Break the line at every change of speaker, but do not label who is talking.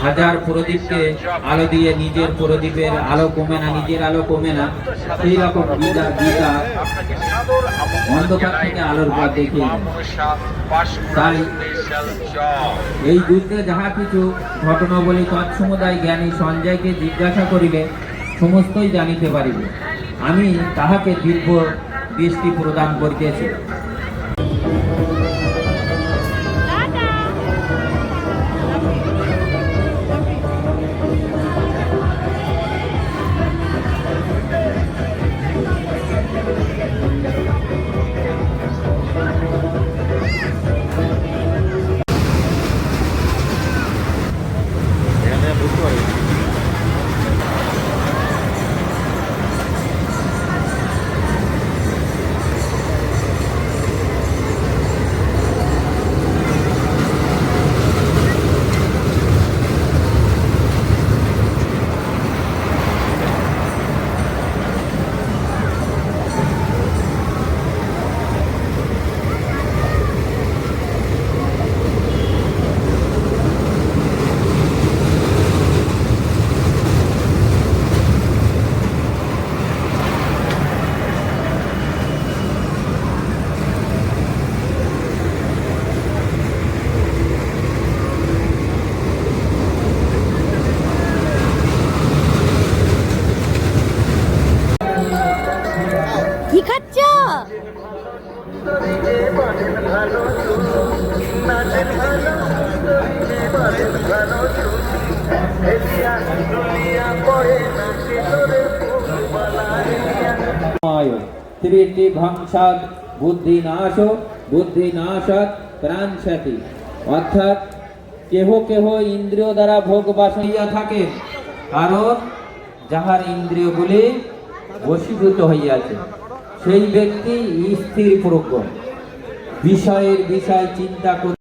হাজার প্রদীপকে আলো দিয়ে নিজের প্রদীপের আলো কমে না, নিজের আলো কমে না, সেই রকম গীতা অন্ধকার থেকে আলোর পথ দেখিয়ে। তাই এই যুদ্ধে যাহা কিছু ঘটনা বলি তৎসমুদায় জ্ঞানী সঞ্জয়কে জিজ্ঞাসা করিলে সমস্তই জানিতে পারিবে। আমি তাহাকে দীর্ঘ দৃষ্টি প্রদান করিতেছি।
কি খাচ্ছ?
ত্রিটি ভংসাদ বুদ্ধিনাশাৎ প্রাণশাতি। অর্থাৎ কেহ কেহ ইন্দ্রিয় দ্বারা ভোগ বাসনা থাকে, কারণ যাহার ইন্দ্রিয়গুলি বশীভূত হইয়াছে সেই ব্যক্তি স্থির প্রজ্ঞ, বিষয়ের বিষয় চিন্তা করে